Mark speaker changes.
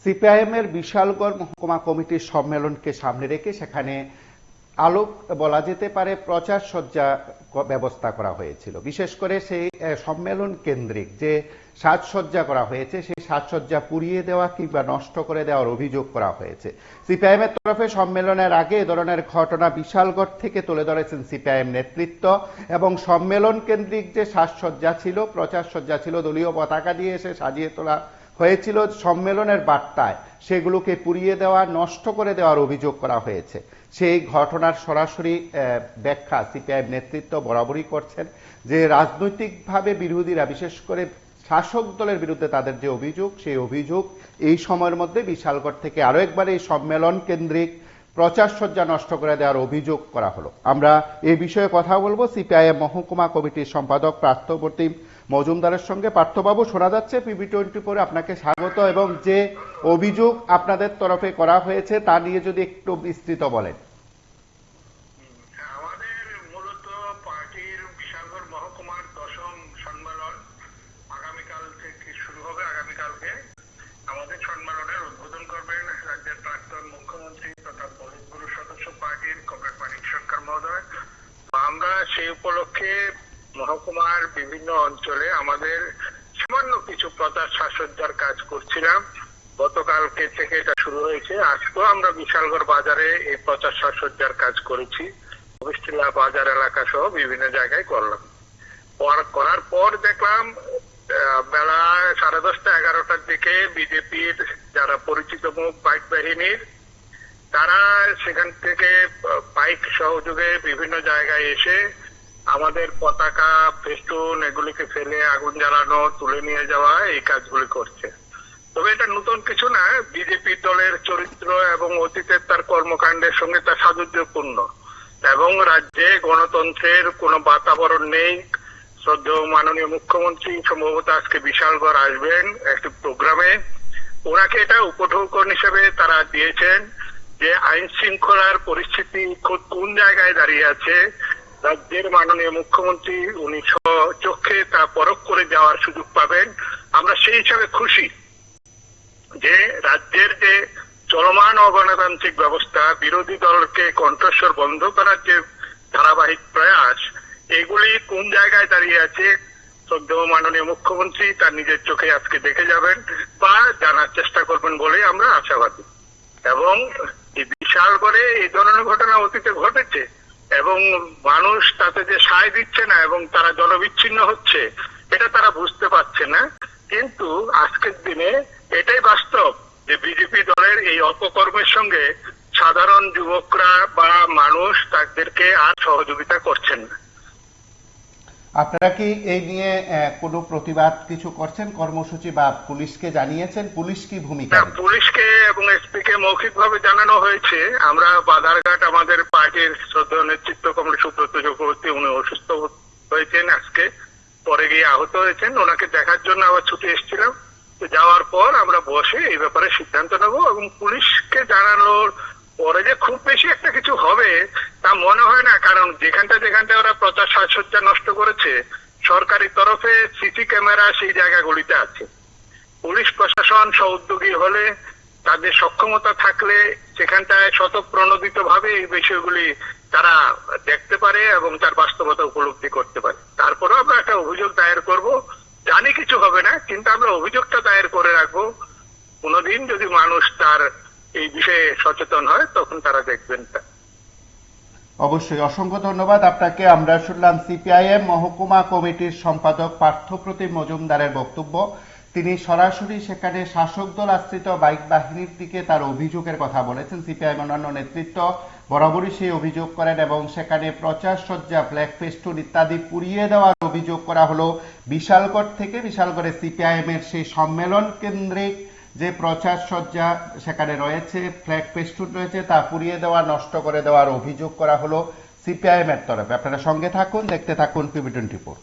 Speaker 1: CPIM এর বিশালগড় মহকুমা কমিটির সম্মেলনকে সামনে রেখে সেখানে আলোক বলা যেতে পারে প্রচার সজ্জা ব্যবস্থা করা হয়েছিল। বিশেষ করে সেই সম্মেলন কেন্দ্রিক যে সাজসজ্জা করা হয়েছে সেই সাজসজ্জা পুড়িয়ে দেওয়া কিংবা নষ্ট করে দেওয়ার অভিযোগ করা হয়েছে। সিপিআইএম এর তরফে সম্মেলনের আগে এ ধরনের ঘটনা বিশালগড় থেকে তুলে ধরেছেন সিপিআইএম নেতৃত্ব এবং সম্মেলন কেন্দ্রিক যে সাজসজ্জা ছিল, প্রচার সজ্জা ছিল, দলীয় পতাকা দিয়ে এসে সাজিয়ে তোলা হয়েছিল সম্মেলনের বার্তায়, সেগুলোকে পুড়িয়ে দেওয়া, নষ্ট করে দেওয়ার অভিযোগ করা হয়েছে। সেই ঘটনার সরাসরি ব্যাখ্যা সিপিআইএম নেতৃত্ব বরাবরই করছেন যে রাজনৈতিকভাবে বিরোধীরা, বিশেষ করে শাসক দলের বিরুদ্ধে তাদের যে অভিযোগ, সেই অভিযোগ এই সময়ের মধ্যে বিশালগড় থেকে আরো একবার এই সম্মেলন কেন্দ্রিক প্রচার সজ্জা নষ্ট করে দেওয়ার অভিযোগ করা হলো। আমরা এই বিষয়ে কথা বলবো সিপিআইএম মহকুমা কমিটির সম্পাদক পার্থপ্রতিম মজুমদারের সঙ্গে। পার্থবাবু, শোনা যাচ্ছে PB24, আপনাকে স্বাগত। এবং যে অভিযোগ আপনাদের তরফে করা হয়েছে তা নিয়ে যদি একটু বিস্তৃত বলেন।
Speaker 2: আমাদের মূলত পার্টির বিশালগড় মহকুমার 10ম সম্মেলন আগামীকাল থেকে শুরু হবে। আগামীকালকে আমাদের সম্মেলনের উদ্বোধন করবেন রাজ্যের প্রাক্তন মুখ্যমন্ত্রী তথা পলিটব্যুরো সদস্য পার্টির কমরেড মানিক সরকার মহোদয়। আমরা সেই উপলক্ষে মহকুমার বিভিন্ন অঞ্চলে আমাদের সামান্য কিছু প্রচার সাজসজ্জার কাজ করছিলাম। গতকালকে থেকে এটা শুরু হয়েছে। আজকেও আমরা বিশালগড় বাজারে এই প্রচার সাজসজ্জার কাজ করেছি। অবিষ্টিলা বাজার এলাকা সহ বিভিন্ন জায়গায় করলাম। করার পর দেখলাম বেলা 10:30 11টার দিকে বিজেপির যারা পরিচিত মুখ বাইক বাহিনীর, তারা সেখান থেকে বাইক সহযোগে বিভিন্ন জায়গায় এসে আমাদের পতাকা, ফেস্টুন এগুলিকে ফেলে আগুন জ্বালানো, তুলে নিয়ে যাওয়া, এই কাজগুলি করছে। তবে এটা নতুন কিছু না। বিজেপি দলের চরিত্র এবং অতীতের তার কর্মকাণ্ডের সঙ্গে তা সাদুর্যপূর্ণ এবং রাজ্যে গণতন্ত্রের কোনো বাতাবরণ নেই। শ্রদ্ধেয় মাননীয় মুখ্যমন্ত্রী সম্ভবত আজকে বিশালগড় আসবেন একটি প্রোগ্রামে। ওনাকে এটা উপঢৌকন হিসেবে তারা দিয়েছেন যে আইন শৃঙ্খলার পরিস্থিতি কোন জায়গায় দাঁড়িয়ে আছে। রাজ্যের মাননীয় মুখ্যমন্ত্রী উনি চোখে তা পরখ করে যাওয়ার সুযোগ পাবেন। আমরা সেই হিসাবে খুশি যে রাজ্যের যে চলমান অগণতান্ত্রিক ব্যবস্থা, বিরোধী দলকে কণ্ঠস্বর বন্ধ করার যে ধারাবাহিক প্রয়াস, এগুলি কোন জায়গায় দাঁড়িয়ে আছে শ্রদ্ধেয় মাননীয় মুখ্যমন্ত্রী তার নিজের চোখে আজকে দেখে যাবেন বা জানার চেষ্টা করবেন বলে আমরা আশাবাদী। এবং এই বিশালগড়ে এই ধরনের ঘটনা অতীতে ঘটেছে এবং মানুষ তাতে যে সায় দিচ্ছে না এবং তারা জলবিচ্ছিন্ন হচ্ছে, এটা তারা বুঝতে পারছে না। কিন্তু আজকের দিনে এটাই বাস্তব যে বিজেপি দলের এই অপকর্মের সঙ্গে সাধারণ যুবকরা বা মানুষ তাদেরকে আর সহযোগিতা করছেন না।
Speaker 1: আপনারা কি এই নিয়ে কোনো প্রতিবাদ কিছু করছেন, কর্মসূচি বা পুলিশকে জানিয়েছেন? পুলিশ কি ভূমিকা?
Speaker 2: পুলিশকে এবং এসপি কে মৌখিকভাবে জানানো হয়েছে। আমরা বাধারঘাট আমাদের পার্টির শ্রদ্ধেয় নেতৃত্ব কমরেড সুব্রত চক্রবর্তী, উনি অসুস্থ হয়েছেন, আজকে পরে গিয়ে আহত হয়েছেন। ওনাকে দেখার জন্য আবার ছুটে এসেছিলাম। যাওয়ার পর আমরা বসে এই ব্যাপারে সিদ্ধান্ত নেব এবং পুলিশকে জানানোর পরে যে খুব বেশি একটা কিছু হবে তা মনে হয় না। কারণ যেখানটা ওরা প্রচার সাজসজ্জা নষ্ট করেছে, সরকারি তরফে সিসি ক্যামেরা সেই জায়গাগুলিতে আছে। পুলিশ প্রশাসন সউদ্যোগী হলে, তাদের সক্ষমতা থাকলে সেখানটায় স্বতঃপ্রণোদিত ভাবে এই বিষয়গুলি তারা দেখতে পারে এবং তার বাস্তবতা উপলব্ধি করতে পারে। তারপরেও আমরা একটা অভিযোগ দায়ের করব। জানি কিছু হবে না, কিন্তু আমরা অভিযোগটা দায়ের করে রাখবো। কোনোদিন যদি মানুষ তার এই বিষয়ে সচেতন হয় তখন তারা দেখবেন।
Speaker 1: অবশ্যই, অসংখ্য ধন্যবাদ আপনাকে। আমরা শুনলাম সিপিআইএম মহকুমা কমিটির সম্পাদক পার্থপ্রতিম মজুমদারের বক্তব্য। তিনি সরাসরি সেখানে শাসক দল আশ্রিত বাইক বাহিনীর দিকে তার অভিযোগের কথা বলেছেন। সিপিআইএম অন্যান্য নেতৃত্ব বরাবরই সেই অভিযোগ করেন এবং সেখানে প্রচার সজ্জা, ফ্ল্যাগ ফেস্টুন ইত্যাদি পুড়িয়ে দেওয়ার অভিযোগ করা হলো বিশালগড় থেকে। বিশালগড়ে সিপিআইএম এর সেই সম্মেলন কেন্দ্রিক যে প্রচার সজ্জা সেখানে রয়েছে, ফ্ল্যাগ ফেস্টুন রয়েছে, তা পুড়িয়ে দেওয়া, নষ্ট করে দেওয়ার অভিযোগ করা হলো সিপিআইএম এর তরফে। আপনারা সঙ্গে থাকুন, দেখতে থাকুন PB24।